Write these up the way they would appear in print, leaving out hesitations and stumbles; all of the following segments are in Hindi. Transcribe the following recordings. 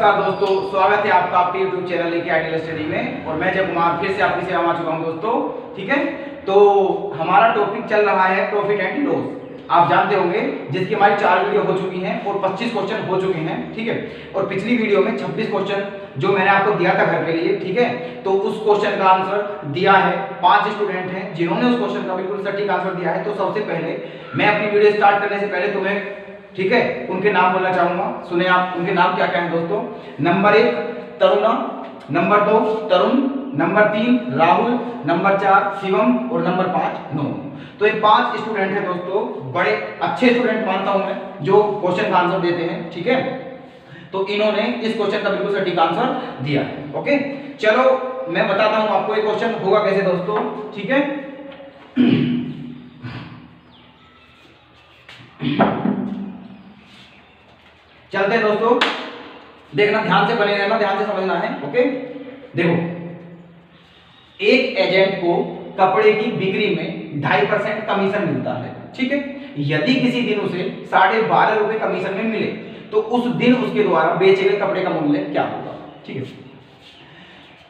नमस्कार दोस्तों, स्वागत है आपका आपके YouTube चैनल लेके आइडियल स्टडी में। और मैं जय कुमार फिर से आपकी सेवा में आ चुका हूं दोस्तों। ठीक है, तो हमारा टॉपिक चल रहा है प्रॉफिट एंड लॉस। आप जानते होंगे जिसकी हमारी 4 वीडियो हो चुकी हैं और 25 क्वेश्चन हो चुके हैं। ठीक है, और पिछली वीडियो में 26 क्वेश्चन जो मैंने आपको दिया था घर के लिए, ठीक है, तो उस क्वेश्चन का आंसर दिया है 5 स्टूडेंट हैं जिन्होंने उस क्वेश्चन का बिल्कुल सटीक आंसर दिया है। तो सबसे पहले मैं अपनी वीडियो स्टार्ट करने से पहले तुम्हें, ठीक है, उनके नाम बोलना चाहूंगा। सुने आप उनके नाम क्या क्या हैं दोस्तों। नंबर 1 तरुणा, नंबर 2 तरुण, नंबर 3 राहुल, नंबर 4 शिवम और नंबर 5 नोनू। तो ये 5 स्टूडेंट हैं दोस्तों, बड़े अच्छे स्टूडेंट मानता हूं मैं जो क्वेश्चन का आंसर देते हैं। ठीक है, तो इन्होंने इस क्वेश्चन का बिल्कुल सटीक आंसर दिया है। ओके, चलो मैं बताता हूं आपको ये क्वेश्चन होगा कैसे दोस्तों। ठीक है, चलते हैं दोस्तों, देखना, ध्यान से बने रहना, ध्यान से समझना है। ओके, देखो, एक एजेंट को कपड़े की बिक्री में 2.5% कमीशन मिलता है। ठीक है, यदि किसी दिन उसे 12.5 रुपए कमीशन में मिले तो उस दिन उसके द्वारा बेचे गए कपड़े का मूल्य क्या होगा। ठीक है,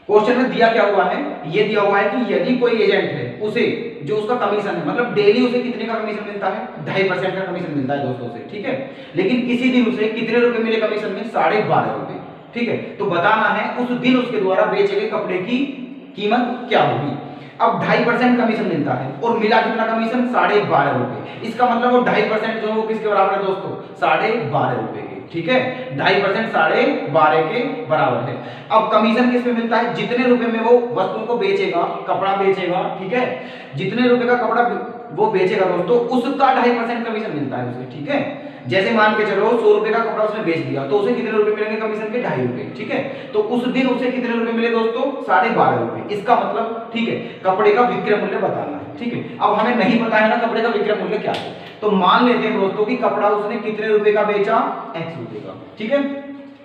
क्वेश्चन में दिया क्या हुआ है, ये दिया हुआ है कि यदि कोई एजेंट है, उसे जो उसका कमीशन है, मतलब डेली उसे कितने का कमीशन मिलता है, 2.5% का कमीशन मिलता है दोस्तों से। ठीक है, लेकिन किसी दिन उसे कितने रुपए मिले कमीशन में, 12.5 रुपए। ठीक है, तो बताना है उस दिन उसके द्वारा बेचे गए कपड़े की कीमत क्या होगी। अब 2.5% कमीशन मिलता है और मिला कितना कमीशन, 12.5 रुपए। इसका मतलब वो 2.5% जो है वो किसके बराबर है दोस्तों, 12.5 रुपए के। ठीक है, 2.5% 12.5 के बराबर है। अब कमीशन किस पे मिलता है, जितने रुपए में वो वस्तु को बेचेगा, कपड़ा बेचेगा। ठीक है, जितने रुपए का कपड़ा वो बेचेगा दोस्तों, उसका 2.5% कमीशन मिलता है उसे। ठीक है, जैसे मान के चलो 100 रुपए का कपड़ा उसने बेच दिया तो उसे कितने रुपए मिलेंगे कमीशन के, 2.5 रुपए। ठीक है, तो उस दिन उसे कितने रुपए मिले दोस्तों, 12.5 रुपए। इसका मतलब, ठीक है, कपड़े का विक्रय मूल्य बताना है। ठीक है, अब हमें नहीं पता है ना कपड़े का विक्रय मूल्य क्या है, तो मान लेते हैं दोस्तों कि कपड़ा उसने कितने रुपए का बेचा, x रुपए का। ठीक है,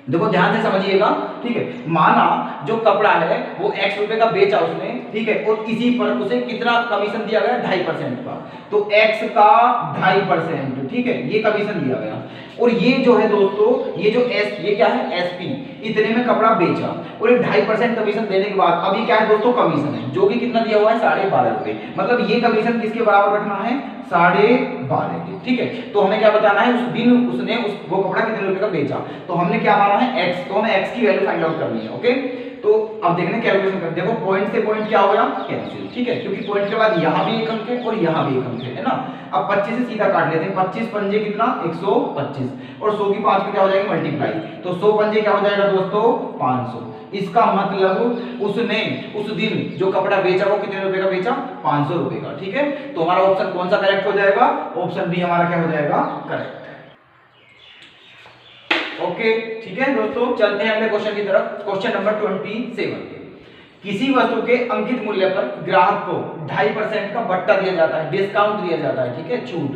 देखो ध्यान से समझिएगा। ठीक है, माना जो कपड़ा है वो x रुपए का बेचा उसने। ठीक है, और इसी पर उसे कितना कमीशन दिया गया, 2.5% का। तो x का 2.5%, ठीक है, ये कमीशन दिया गया। और ये जो है दोस्तों, ये जो s, ये क्या है, SP, इतने में कपड़ा बेचा और 2.5% कमीशन देने के बाद अभी क्या है दोस्तों, कमीशन है जो कि कितना दिया हुआ है, 12.5 रुपए। मतलब ये कमीशन किसके बराबर रखना है, 12.5 के। ठीक है, तो हमें क्या बताना है, उस दिन उसने वो कपड़ा कितने रुपए का बेचा, तो हमने क्या माना है, x, तो हमें x की वैल्यू फाइंड आउट करनी है। ओके, तो अब देखने कैलकुलेशन कर, देखो पॉइंट से पॉइंट क्या हो गया, कैंसिल। ठीक है, क्योंकि पॉइंट के बाद यहां भी एक अंक है और यहां भी एक अंक है ना। अब 25 से सीधा काट लेते हैं, 25 पंजे कितना, 125, और 100 की 5 पे क्या हो जाएगी, मल्टीप्लाई, तो 100 पंजे क्या हो जाएगा दोस्तों, 500। इसका मतलब उसने उस दिन जो कपड़ा बेचा वो कितने रुपए का बेचा, 500 रुपए का। ठीक है, तो हमारा ऑप्शन कौन सा करेक्ट हो जाएगा, ऑप्शन बी हमारा क्या हो जाएगा, करेक्ट। ओके, ठीक है दोस्तों, चलते हैं अगले क्वेश्चन की तरफ। Question number 27। किसी वस्तु के अंकित मूल्य पर ग्राहक को 2.5% का बट्टा दिया जाता है, डिस्काउंट दिया जाता है। ठीक है, छूट।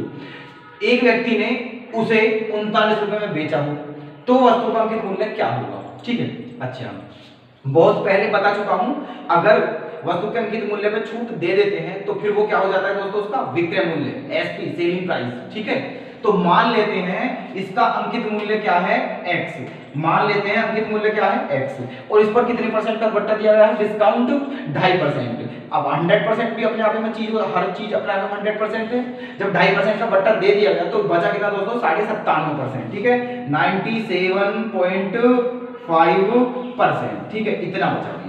एक व्यक्ति ने उसे 39 रुपए में बेचा हो तो वस्तु का अंकित मूल्य क्या होगा। ठीक है, अच्छा, बहुत पहले बता चुका हूं, अगर वस्तु के अंकित मूल्य पे छूट दे देते हैं तो फिर वो क्या हो जाता है दोस्तों, उसका विक्रय मूल्य, एसपी, सेलिंग प्राइस। ठीक है, तो मान लेते हैं इसका अंकित मूल्य क्या है, x। मान लेते हैं अंकित मूल्य क्या है, x, और इस पर कितने परसेंट का बट्टा दिया गया है, डिस्काउंट 2.5%। अब 100% भी अपने आप में चीज, हर चीज अपने आप में 100% है। जब 2.5% का बट्टा दे दिया गया तो बचा कितना दोस्तों, 97%। ठीक है, 97.5%। ठीक है, इतना बचा दिया।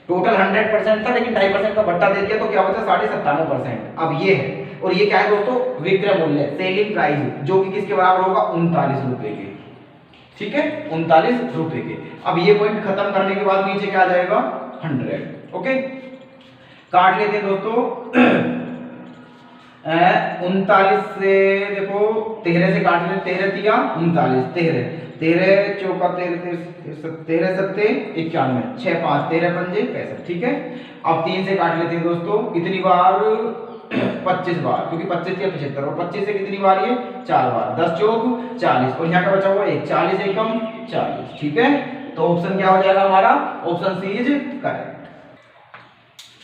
टोटल 100% था लेकिन 2.5% का बट्टा दे दिया तो क्या बचा, 97%। अब ये है, और ये क्या है दोस्तों, विक्रय मूल्य, सेलिंग प्राइस, जो कि किसके बराबर होगा, 39 रुपए के। ठीक है, 39 रुपए के। अब ये पॉइंट खत्म करने के बाद नीचे क्या आ जाएगा, 100। ओके, काट लेते हैं दोस्तों। 39 से देखो 13 से काट लेते, 13 तिया 39, 13 चौका 13 सत्ते 91, 6 5 13 पंजे 65। ठीक है, अब 3 से काट लेते हैं दोस्तों, कितनी बार, 25 बार, क्योंकि 25 या 75, और 25 से कितनी बार, ये 4 बार, 10 चौक 40, और यहाँ का बचा हुआ 1, 40 एकम 40। ठीक है, तो ऑप्शन क्या हो जाएगा हमारा, ऑप्शन सी इज करेक्ट।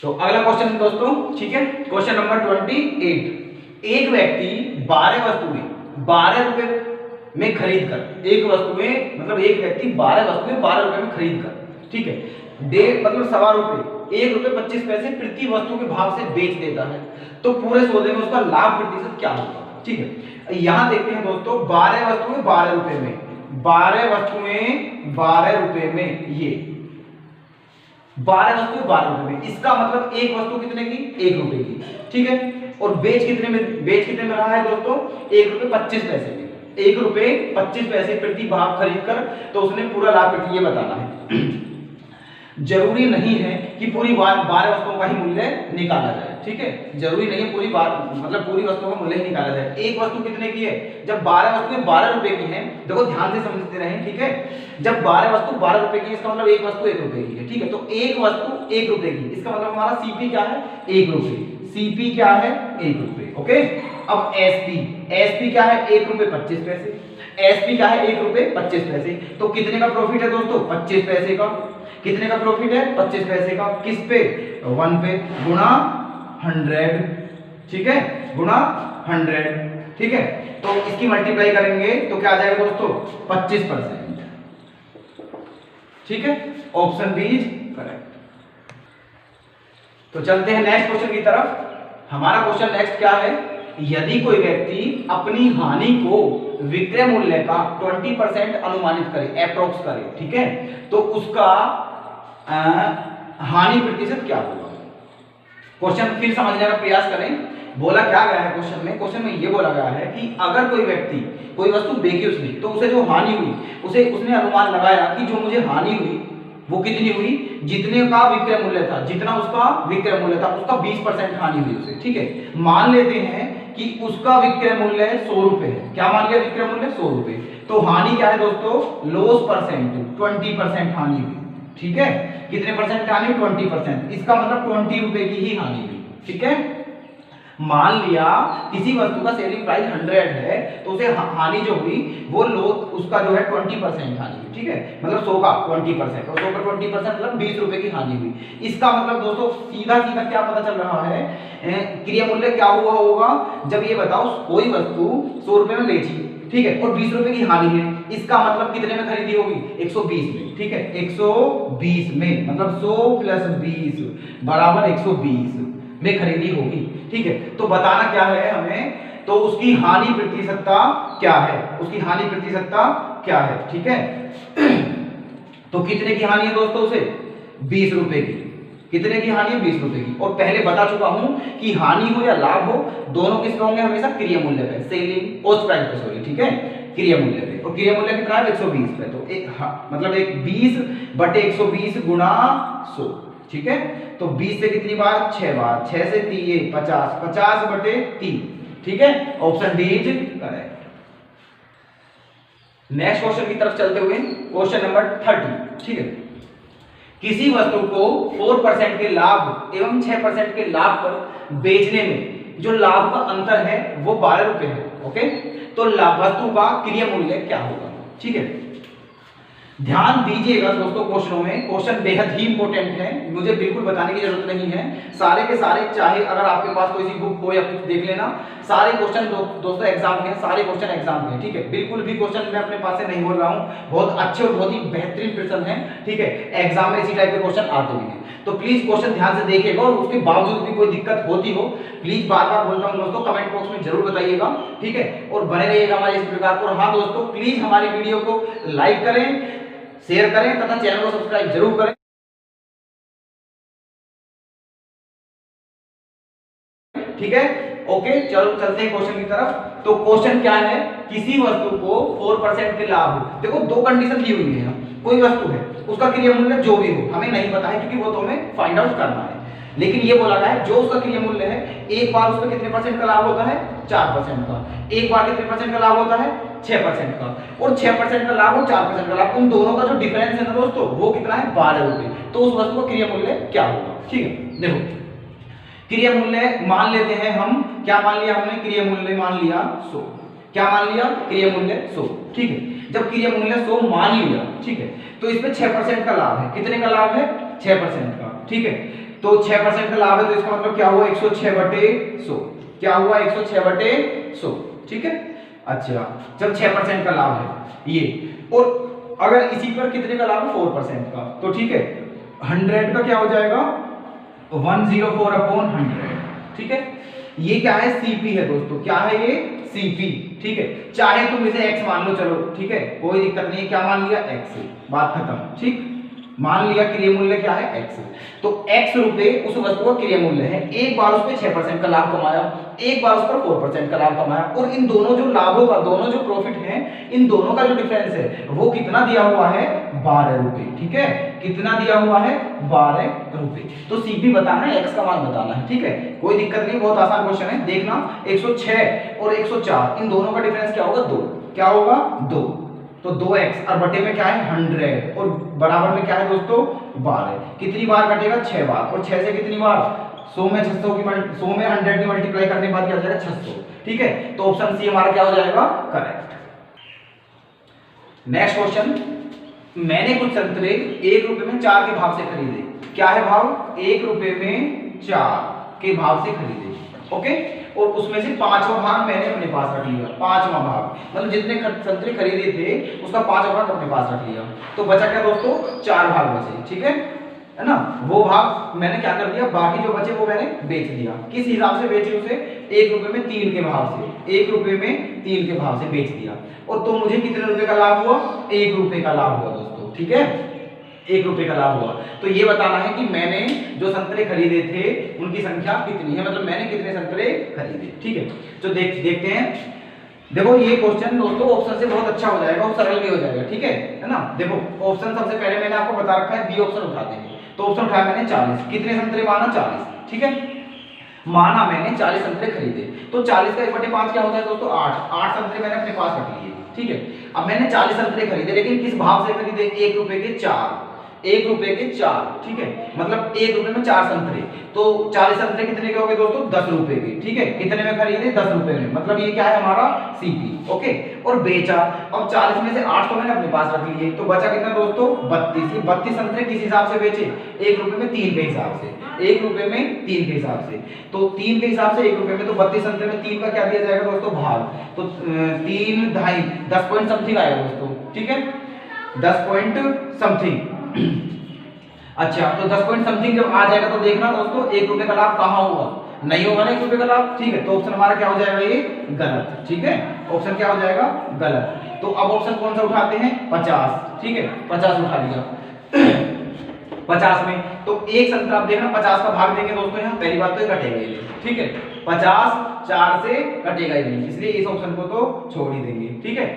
तो अगला क्वेश्चन दोस्तों, ठीक है, क्वेश्चन नंबर 28। एक व्यक्ति 12 वस्तुएं 12 रुपए में खरीद कर, एक वस्तु में मतलब एक व्यक्ति 12 वस्तुएं 12 रुपए में खरीद कर, ठीक है, मतलब ₹1.25 ₹1.25 प्रति वस्तु के भाव से बेच देता है, तो पूरे सौदे में उसका लाभ प्रतिशत क्या होगा, ठीक है। यहां देखते हैं दोस्तों 12 वस्तुएं 12 रुपए में, 12 वस्तुएं 12 रुपए में, ये 12 वस्तुएं 12 रुपए में, इसका मतलब एक वस्तु कितने की, 1 रुपए की, ठीक है। और बेच कितने में रहा है दोस्तों, ₹1.25 में, ₹1.25 प्रति भाव खरीद कर, तो उसने पूरा लाभ ये बताना है। जरूरी नहीं है कि पूरी 12 वस्तुओं का ही मूल्य निकाला जाए, ठीक है, जरूरी नहीं है पूरी पूरी वस्तुओं का मूल्य ही निकाला जाए। एक वस्तु कितने की है, जब 12 वस्तुएं 12 रुपए की हैं, देखो ध्यान से समझते रहें, ठीक है, जब 12 वस्तु 12 रुपए की, इसका मतलब एक वस्तु 1 रुपए की है, ठीक है, तो एक वस्तु 1 रुपए की, इसका मतलब हमारा सीपी क्या है, 1 रुपए, सीपी क्या है, 1 रुपए, ओके। अब एसपी क्या है, ₹1.25, एसपी क्या है, ₹1.25, तो कितने का प्रॉफिट है दोस्तों, 25 पैसे का, कितने का प्रॉफिट है, 25 पैसे का, किस पे, 1 पे, गुणा 100, ठीक है, गुणा 100, ठीक है, तो इसकी मल्टीप्लाई करेंगे तो क्या आ जाएगा दोस्तों, 25%, ठीक है, ऑप्शन बी इज करेक्ट। तो चलते हैं नेक्स्ट क्वेश्चन की तरफ। हमारा क्वेश्चन नेक्स्ट क्या है, यदि कोई व्यक्ति अपनी हानि को विक्रय मूल्य का 20% अनुमानित करे, अप्रोक्स करे, ठीक है, तो उसका हानि प्रतिशत क्या होगा। क्वेश्चन फिर समझने का प्रयास करें। बोला क्या गया है क्वेश्चन में ये बोला गया है कि अगर कोई व्यक्ति कोई वस्तु बेची उसने, तो उसे जो हानि हुई उसने अनुमान लगाया कि जो मुझे हानि हुई वो कितनी हुई, जितने का विक्रय मूल्य था, जितना उसका विक्रय मूल्य था उसका 20% हानि हुई उसे, ठीक है। मान लेते हैं कि उसका विक्रय मूल्य 100 रुपए है, क्या मान लिया, विक्रय मूल्य 100 रुपए, तो हानि क्या है दोस्तों, लॉस परसेंट 20% हानि हुई, ठीक है, कितने परसेंट हानि, 20%, इसका मतलब 20 रुपए की ही हानि हुई, ठीक है। मान लिया किसी वस्तु का सेलिंग प्राइस 100 है, तो उसे हानि जो हुई वो उसका जो है 20% हानि हुई, ठीक है, मतलब 100 का 20%, और 100 का 20% मतलब 20 रुपए की हानि हुई। इसका मतलब दोस्तों सीधा क्या पता चल रहा है, क्रिया मूल्य क्या हुआ होगा, जब ये बताओ कोई वस्तु 100 रुपए में बेची, ठीक है, और 20 रुपए की हानि है, इसका मतलब कितने में खरीदी होगी, 120 में, ठीक है, 120 में, मतलब 100 + 20 बराबर 120 में खरीदी होगी, ठीक है। तो बताना क्या है हमें, तो उसकी हानि प्रतिशतता क्या है, उसकी हानि प्रतिशतता क्या है, ठीक है। तो कितने की हानि है दोस्तों उसे, 20 रुपए की, कितने की हानि है, 20 रुपए की। और पहले बता चुका हूं कि हानि हो या लाभ हो, दोनों किस पे होंगे, हमेशा क्रिय मूल्य पे, सेलिंग कॉस्ट प्राइस पे, सॉरी, ठीक है, क्रिय मूल्य पे। और क्रिय मूल्य कितना है, 120 पे, तो मतलब 20/120 गुणा 100, ठीक है। तो 20 से कितनी बार, 6 बार, 6 से 3 50, 50/3, ठीक है, option D is correct. Next question की तरफ चलते हुए, क्वेश्चन नंबर 30, ठीक है। किसी वस्तु को 4% के लाभ एवं 6% के लाभ पर बेचने में जो लाभ का अंतर है वो 12 रुपए है, ओके। तो वस्तु का क्रिय मूल्य क्या होगा, ठीक है। ध्यान दीजिएगा दोस्तों क्वेश्चनों में, क्वेश्चन बेहद ही इंपॉर्टेंट है, मुझे बिल्कुल बताने की जरूरत नहीं है, सारे के सारे, चाहे अगर आपके पास कोई सी बुक हो या कुछ देख लेना, सारे क्वेश्चन दोस्तों एग्जाम के हैं, सारे क्वेश्चन एग्जाम के हैं, ठीक है। बिल्कुल भी क्वेश्चन मैं अपने पास से नहीं बोल रहा हूँ, बहुत अच्छे और बहुत ही बेहतरीन प्रश्न है, ठीक है, एग्जाम में इसी टाइप के क्वेश्चन आते भी हैं। तो प्लीज क्वेश्चन ध्यान से देखिएगा, और उसके बावजूद भी कोई दिक्कत होती हो, प्लीज बार बार बोल रहा हूँ दोस्तों, कमेंट बॉक्स में जरूर बताइएगा, ठीक है, और बने रहिएगा हमारे इस प्रकार। और हाँ दोस्तों, प्लीज हमारी वीडियो को लाइक करें, शेयर करें तथा चैनल को सब्सक्राइब जरूर करें, ठीक है, ओके। चलो चलते हैं क्वेश्चन की तरफ। तो क्वेश्चन क्या है, किसी वस्तु को 4% के लाभ, देखो दो कंडीशन दी हुई है, कोई वस्तु है उसका क्रिय मूल्य जो भी हो हमें नहीं पता है, क्योंकि वो तो हमें फाइंड आउट करना है, लेकिन ये बोला गया है जो उसका क्रिय मूल्य है, एक बार उसमें कितने % का लाभ होता है, 4% का, एक बार कितने % का लाभ होता है, 6% का, और 6% का लाभ और 4% का लाभ, उन दोनों का जो डिफरेंस है ना दोस्तों, वो कितना है, 12 रुपए। तो उस वस्तु का क्रिय मूल्य क्या होगा, ठीक है। देखो क्रिय मूल्य मान लेते हैं हम, क्या मान लिया हमने, क्रिय मूल्य मान लिया 100, क्या मान लिया, क्रिय मूल्य 100, ठीक है। जब क्रिय मूल्य 100 मान लिया, ठीक है, तो इसमें 6% का लाभ है, कितने का लाभ है, 6% का, ठीक है। तो 6% का लाभ है, तो इसका मतलब क्या हुआ, 106/100, क्या हुआ, 106/100, ठीक है। अच्छा चल 6% का लाभ है ये, और अगर इसी पर कितने का लाभ है 4% का, तो ठीक है 100 का क्या हो जाएगा 104/100, ठीक है। ये क्या है सीपी है दोस्तों, क्या है ये सीपी, ठीक है। चाहे तुम इसे एक्स मान लो, चलो ठीक है कोई दिक्कत नहीं है, क्या मान लिया एक्स, बात खत्म, ठीक। मान लिया क्रय मूल्य क्या है एक्स, तो एक्स रुपए उस वस्तु का क्रय मूल्य है। एक बार उस पर 6% का लाभ कमाया, एक बार उस पर 4% का लाभ कमाया, और इन दोनों जो लाभों का, दोनों जो प्रॉफिट है, इन दोनों का जो डिफरेंस है वो कितना दिया हुआ है 12 रुपए, ठीक है। कितना दिया हुआ है 12 रुपए। तो सीपी बताना है, एक्स का मान बताना है, ठीक है। कोई दिक्कत नहीं, बहुत आसान क्वेश्चन है। देखना 106 और 104 इन दोनों का डिफरेंस क्या होगा 2, क्या होगा 2, तो 2x और बटे में क्या है 100 और बराबर में क्या है दोस्तों 12। कितनी बार कटेगा 6 बार, और 6 से कितनी बार 100 में 600 की 100 में 100 की मल्टीप्लाई करने के बाद क्या हो जाएगा 600, ठीक है। तो ऑप्शन सी हमारा क्या हो जाएगा करेक्ट। नेक्स्ट क्वेश्चन, मैंने कुछ संतरे 1 रुपए में 4 के भाव से खरीदे। क्या है भाव 1 रुपए में 4 के भाव से खरीदे, ओके। और उसमें से 5वां भाग मैंने अपने पास रख लिया, 5वां भाग मतलब जितने संतरे खरीदे थे उसका 5वां भाग अपने पास रख लिया, तो बचा क्या दोस्तों 4 भाग बचे, ठीक है ना। वो भाग मैंने क्या कर दिया, बाकी जो बचे वो मैंने बेच दिया। किस हिसाब से बेचे उसे 1 रुपए में 3 के भाव से, 1 रुपए में 3 के भाव से बेच दिया, और तो मुझे कितने रुपए का लाभ हुआ 1 रुपए का लाभ हुआ दोस्तों, ठीक है 1 रुपए का लाभ हुआ। तो ये बताना है कि मैंने जो संतरे खरीदे थे उनकी संख्या कितनी है, मतलब मैंने कितने संतरे खरीदे, ठीक है। तो देखते हैं, देखो ये क्वेश्चन दोस्तों ऑप्शन से बहुत अच्छा हो जाएगा और सरल भी हो जाएगा, ठीक है ना। देखो ऑप्शन सबसे पहले मैंने आपको बता रखा है, बी ऑप्शन उठाते हैं। तो ऑप्शन उठाया मैंने 40, कितने संतरे माना 40, ठीक है। माना मैंने 40 संतरे खरीदे, तो 40 का 1/5 क्या होता है दोस्तों 8 संतरे मैंने अपने पास रख लिए, ठीक है। अब मैंने 40 संतरे खरीदे, लेकिन किस भाव से खरीदे 1 रुपए के 4, 1 रुपए के 4, ठीक है। मतलब 1 रुपए में 4 संतरे, तो 40 संतरे कितने के हो गए दोस्तों 10 रुपए के, ठीक है। कितने में खरीदे 10 रुपए में, मतलब ये क्या है हमारा सीपी, ओके। और बेचा, अब 40 में से 8 तो मैंने अपने पास रख लिए, तो बचा कितना दोस्तों 32। ये 32 संतरे किस हिसाब से बेचे 1 रुपए में 3 के हिसाब से, 1 रुपए में 3 के हिसाब से, तो 3 के हिसाब से 1 रुपए में, तो 32 संतरे में 3 का क्या दिया जाएगा दोस्तों भाग, तो 3 ढाई 10 पॉइंट समथिंग आएगा दोस्तों, ठीक है 10 पॉइंट समथिंग। अच्छा तो 10 पॉइंट समथिंग जब आ जाएगा तो देखना दोस्तों 1 रुपए का लाभ कहां होगा, नहीं होगा ना 1 रुपए का लाभ, ठीक है। तो ऑप्शन हमारा क्या हो जाएगा ये गलत, ठीक है। ऑप्शन क्या हो जाएगा गलत। तो अब ऑप्शन कौन सा उठाते हैं 50, ठीक है 50 उठा लिया 50 में, तो एक संतरा आप देखना 50 का भाग देंगे दोस्तों, यहाँ पहली बात तो ये कटेगा ही नहीं, ठीक है 50 4 से कटेगा ही नहीं, इसलिए इस ऑप्शन को तो छोड़ ही देंगे, ठीक है।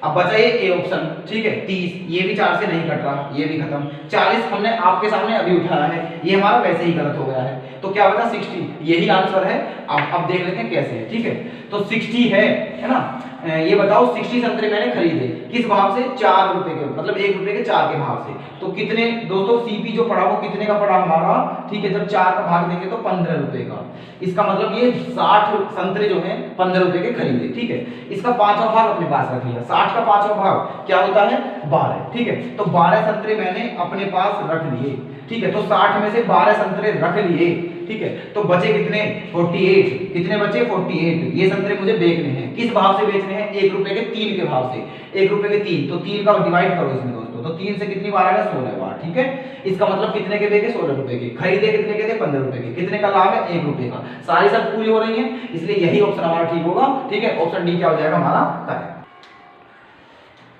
अब बचा ये ए ऑप्शन, ठीक है 30, ये भी 4 से नहीं कट रहा, ये भी खत्म। 40 हमने आपके सामने अभी उठाया है, ये हमारा वैसे ही गलत हो गया है, तो क्या बचा 60, यही आंसर है। अब देख लेते हैं कैसे है, ठीक है। तो 60 है ना। ये बताओ 60 संतरे मैंने खरीदे किस भाव से 4 रुपए के, मतलब 1 रुपए के 4 के भाव से, तो कितने दोस्तों सीपी जो पड़ा वो कितने का पड़ा हमारा, ठीक है। जब 4 का भाग देंगे तो 15 रुपए का, इसका मतलब ये 60 संतरे जो हैं 15 रुपए के खरीदे, ठीक है। इसका 5वां भाग अपने पास रख लिया, 60 का 5वां भाग क्या होता है 12, ठीक है। तो 12 संतरे मैंने अपने पास रख लिए, ठीक है। तो 60 में से 12 संतरे रख लिए, ठीक है। तो बचे कितने 48, कितने बचे 48। ये संतरे मुझे बेचने हैं, किस भाव से बेचने हैं 1 रुपए के 3 के भाव से, 1 रुपए के 3, तो 3 का डिवाइड करो इसमें दोस्तों, तो 3 से कितनी बार आएगा 16 बार, ठीक है। इसका मतलब कितने के बेचे 16 रुपए के, खरीदे कितने के थे 15 रुपए के, कितने का लाभ है 1 रुपए का। सारी सब पूरी हो रही है, इसलिए यही ऑप्शन हमारा ठीक होगा, ठीक है। ऑप्शन डी क्या हो जाएगा हमारा करेक्ट।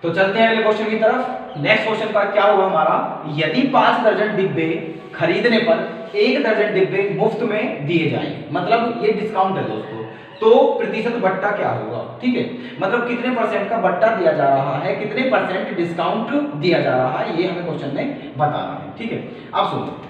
तो चलते हैं अगले क्वेश्चन की तरफ। नेक्स्ट क्वेश्चन का क्या हुआ हमारा, यदि 5 दर्जन डिब्बे खरीदने पर 1 दर्जन डिब्बे मुफ्त में दिए जाएं, मतलब ये डिस्काउंट है दोस्तों, तो प्रतिशत बट्टा क्या होगा, ठीक है। मतलब कितने परसेंट का बट्टा दिया जा रहा है, कितने परसेंट डिस्काउंट दिया जा रहा है, ये हमें क्वेश्चन में बताना है, ठीक है। अब सुनो,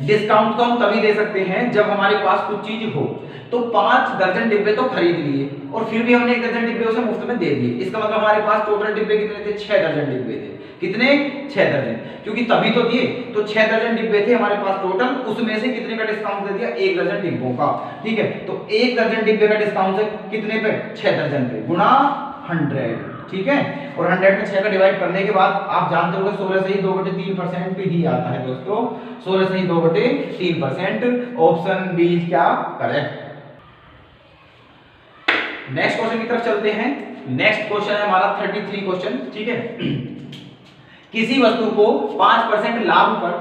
डिस्काउंट तो हम तभी दे सकते हैं जब हमारे पास कुछ चीज हो। तो 5 दर्जन डिब्बे तो खरीद लिए और फिर भी हमने 1 दर्जन डिब्बे उसे मुफ्त में दे दिए, इसका मतलब हमारे पास टोटल डिब्बे कितने थे 6 दर्जन डिब्बे थे, कितने 6 दर्जन, क्योंकि तभी तो दिए, तो 6 दर्जन डिब्बे थे हमारे पास टोटल, उसमें से कितने का डिस्काउंट दे दिया 1 दर्जन डिब्बों का, ठीक है। तो 1 दर्जन डिब्बे का डिस्काउंट से कितने पे 6 दर्जन पे गुणा 100, ठीक है। और 100 में 6 का डिवाइड करने के बाद आप जानते होंगे 16 से ही 2/3% पे ही आता है दोस्तों, 16 से ही 2/3%। ऑप्शन बी क्या करेक्ट। नेक्स्ट क्वेश्चन की तरफ चलते हैं। नेक्स्ट क्वेश्चन है हमारा 33 क्वेश्चन, ठीक है। किसी वस्तु को 5% लाभ पर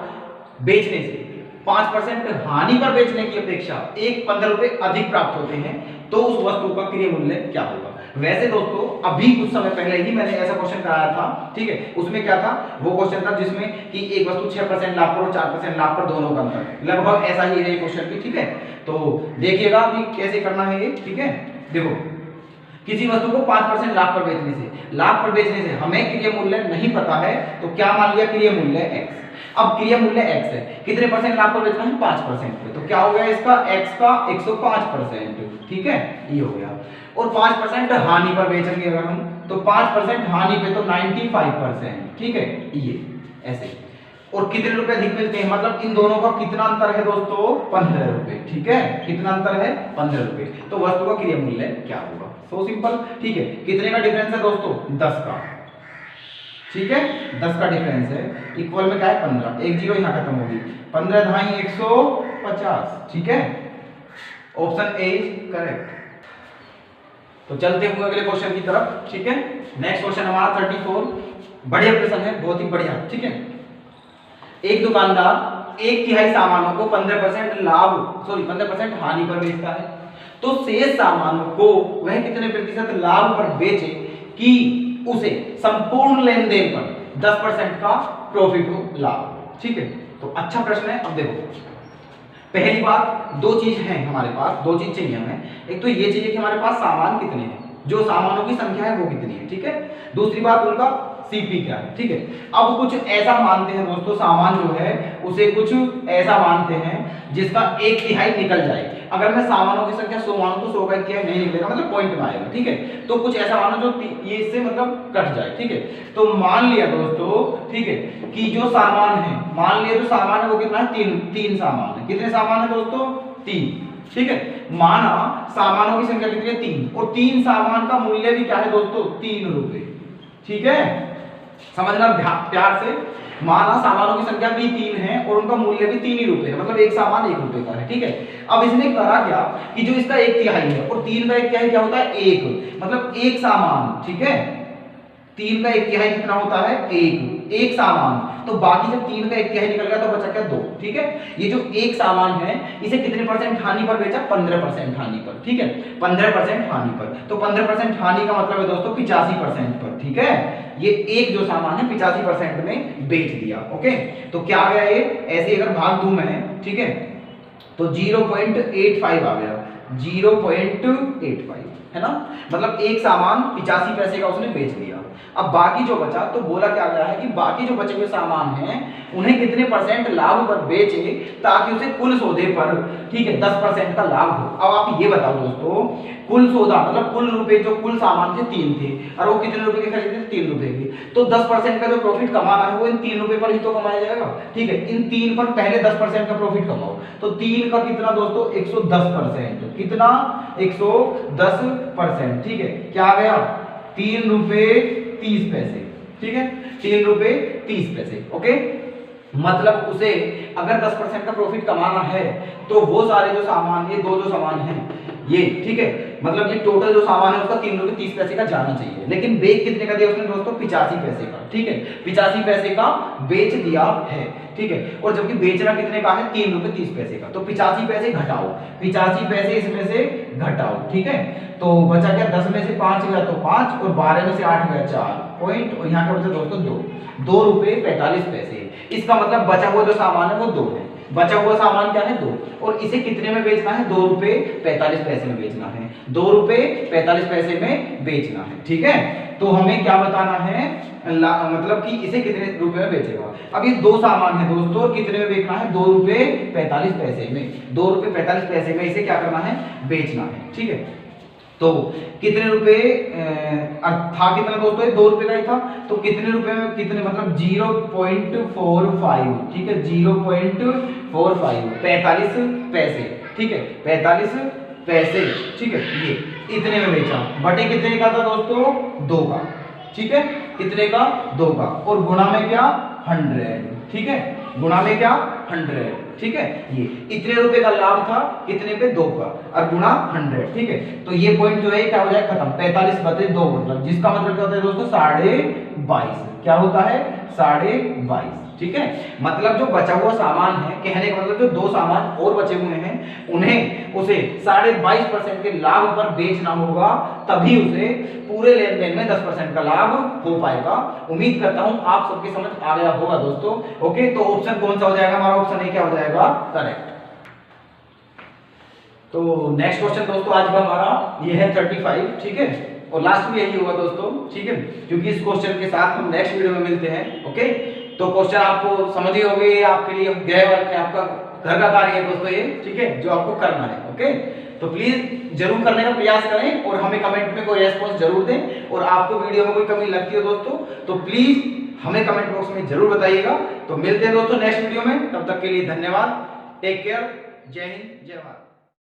बेचने से 5% हानि पर बेचने की अपेक्षा 15 रुपए अधिक प्राप्त होते हैं, तो उस वस्तु का क्रय मूल्य क्या होगा। वैसे दोस्तों अभी कुछ समय पहले ही मैंने ऐसा क्वेश्चन कराया था, ठीक है। उसमें क्या था, वो क्वेश्चन था जिसमें कि एक वस्तु 6% लाभ पर और 4% लाभ पर दोनों का अंतर, लगभग ऐसा ही है क्वेश्चन भी, ठीक है। तो देखिएगा अभी कैसे करना है ये, ठीक है। देखो किसी वस्तु को 5% लाभ पर बेचने से, लाभ पर बेचने से हमें क्रय मूल्य नहीं पता है, तो क्या मान लिया, क्रय मूल्य x। अब क्रय मूल्य x है, कितने परसेंट लाभ पर बेचना है, 5% पे, तो क्या हो गया इसका x का 105%, ठीक है, ये हो गया। और 5% हानि पर बेचेंगे अगर हम, तो 5% हानि पे तो 95%, ठीक है, ये ऐसे। और कितने रुपए अधिक मिलते हैं, मतलब इन दोनों का कितना अंतर है दोस्तों, 15 रुपए, ठीक है। कितना अंतर है, 15 रुपए। तो वस्तु का क्रय मूल्य क्या होगा, सो सिंपल, ठीक है। कितने का डिफरेंस है दोस्तों, 10 का, ठीक है, 10 का डिफरेंस है। इक्वल में क्या है, 15, एक जीरो यहाँ खत्म होगी, 15 ढाई 150, ठीक है। Option A is correct. तो चलते हैं अगले क्वेश्चन की तरफ, ठीक है। नेक्स्ट क्वेश्चन हमारा 34, बढ़िया प्रश्न है, बहुत ही बढ़िया, ठीक है। एक दुकानदार 1/3 सामानों को 15% लाभ 15% हानि पर बेचता है, तो शेष सामानों को वह कितने प्रतिशत लाभ पर बेचे कि उसे संपूर्ण लेन देन पर 10% का प्रॉफिट हो, लाभ, ठीक है। तो अच्छा प्रश्न है। अब देखो पहली बात, दो चीज है हमारे पास, दो चीज चाहिए हमें। एक तो ये चाहिए कि हमारे पास सामान कितने हैं, जो सामानों की संख्या है वो कितनी है, ठीक है। दूसरी बात उनका सीपी क्या है, ठीक है। अब कुछ ऐसा मानते हैं दोस्तों, सामान जो है उसे कुछ ऐसा मानते हैं जिसका 1/3 निकल जाए। अगर मैं सामानों की संख्या 100 मानूं तो 100 का 1/3 नहीं निकलेगा, मतलब पॉइंट में आएगा, ठीक है। तो कुछ ऐसा मानो जो ये इससे मतलब कट जाए, ठीक है। तो मान लिया दोस्तों, ठीक है, कि जो सामान है, मान लिया जो सामान है वो कितना है, तीन सामान है। कितने सामान है दोस्तों, 3, ठीक है। माना सामानों की संख्या कितनी है, 3, और 3 सामान का मूल्य भी क्या है दोस्तों, 3 रुपए, ठीक है। समझना प्यार से, माना सामानों की संख्या भी 3 है और उनका मूल्य भी 3 ही रुपए है, मतलब एक सामान 1 रुपए का है, ठीक है। अब इसने करा क्या कि जो इसका 1/3 है, और 3 का 1/3 क्या होता है, 1, मतलब एक सामान, ठीक है। 3 का 1/3 कितना होता है, 1 सामान। तो बाकी जब 3 का 1/3 निकल गया तो बचा क्या, 2, ठीक है। ये जो एक सामान है इसे कितने परसेंट हानि पर बेचा, 15% हानि पर, ठीक है, 15% हानि पर। तो 15% हानि का मतलब है दोस्तों 85% पर, ठीक है। ये एक जो सामान है 85% में बेच दिया, ओके। तो क्या आ गया ये, ऐसे अगर भाग दूं मैं, ठीक है, तो 0.85 आ गया, 0.85 है ना, मतलब एक सामान 85 पैसे का उसने बेच दिया। अब बाकी जो बचा, तो बोला क्या गया है कि बाकी जो बचे हुए सामान हैं उन्हें कितने परसेंट लाभ पर बेचे ताकि उसे कुल सौदे पर, ठीक है, 10% का लाभ हो। अब आप ये बताओ दोस्तों, कुल सौदा मतलब कुल रुपए, जो कुल सामान थे 3 थे और वो कितने रुपए के खरीदे थे, 3 रुपए के, तो 10% का जो प्रॉफिट कमाना है वो इन 3 रुपए पर ही तो कमाया जाएगा, ठीक है। इन 3 पर पहले 10% का प्रॉफिट कमाओ, तो 3 का कितना दोस्तों, 110%, कितना, 110%, ठीक है। क्या आ गया, 3 रुपए 30 पैसे, ठीक है, 3 रुपए 30 पैसे, ओके। मतलब उसे अगर 10% का प्रॉफिट कमाना है तो वो सारे जो सामान, ये दो जो सामान हैं ये, ठीक है, मतलब ये टोटल जो सामान है उसका 3 रुपए 30 पैसे का जाना चाहिए। लेकिन बेच कितने का दिया उसने दोस्तों, 85 पैसे का, ठीक है, 85 पैसे का बेच दिया है, ठीक है। और जबकि बेचना कितने का है, 3 रुपए 30 पैसे का, तो 85 पैसे घटाओ, 85 पैसे इसमें से घटाओ, ठीक है। तो बचा क्या, 10 में से 5 गया तो 5, और 12 में से 8 गया 4 पॉइंट, और यहाँ क्या बचा दोस्तों, 2 रुपए 45 पैसे। इसका मतलब बचा हुआ जो सामान है वो 2 है, बचा हुआ सामान क्या है, 2, और इसे कितने में बेचना है, 2 रुपए 45 पैसे में बेचना है, 2 रुपए 45 पैसे में बेचना है, ठीक है। तो हमें क्या बताना है, मतलब कि इसे कितने रुपए में बेचेगा। अब ये 2 सामान है दोस्तों, कितने में बेचना है, 2 रुपए 45 पैसे में, 2 रुपए 45 पैसे में इसे क्या करना है, बेचना है, ठीक है। तो कितने रुपए था, कितना दोस्तों, 2 रुपए का ही था, तो कितने रुपए में, कितने मतलब 0.45, ठीक है, 0.45, 45 पैसे, ठीक है, 45 पैसे, ठीक है। ये इतने में बेचा, बटे कितने का था दोस्तों, 2 का, ठीक है, कितने का, 2 का, और गुणा में क्या, 100, ठीक है। गुणा में क्या 100, ठीक है। ये इतने रुपए का लाभ था, कितने पे 2 का, और गुणा 100, ठीक है। तो ये पॉइंट जो है क्या हो जाए खत्म, 45 बटे 2 मतलब, जिसका मतलब क्या होता है दोस्तों 22.5, क्या होता है 22.5, ठीक है। मतलब जो बचा हुआ सामान है, कहने का मतलब जो 2 सामान और बचे हुए हैं उन्हें उसे 22.5% के लाभ पर बेचना होगा, तभी उसे पूरे लेन देन में 10% का लाभ हो पाएगा। उम्मीद करता हूं आप सबकी समझ आ गया होगा दोस्तों। ओके, तो ऑप्शन कौन सा हो जाएगा हमारा, ऑप्शन ए क्या हो जाएगा करेक्ट। तो नेक्स्ट क्वेश्चन दोस्तों आज का हमारा ये है 35, ठीक है, और लास्ट में यही होगा दोस्तों, ठीक है, क्योंकि इस क्वेश्चन के साथ हम नेक्स्ट वीडियो में मिलते हैं। ओके, तो क्वेश्चन आपको समझ ही हो गए, आपके लिए गृह वर्क है, आपका घर का कार्य है दोस्तों ये, ठीक है, जो आपको करना है। ओके, तो प्लीज जरूर करने का प्रयास करें और हमें कमेंट में कोई रेस्पॉन्स जरूर दें, और आपको वीडियो में कोई कमी लगती हो दोस्तों तो प्लीज हमें कमेंट बॉक्स में जरूर बताइएगा। तो मिलते हैं दोस्तों नेक्स्ट वीडियो में, तब तक के लिए धन्यवाद, टेक केयर, जय हिंद, जय भारत।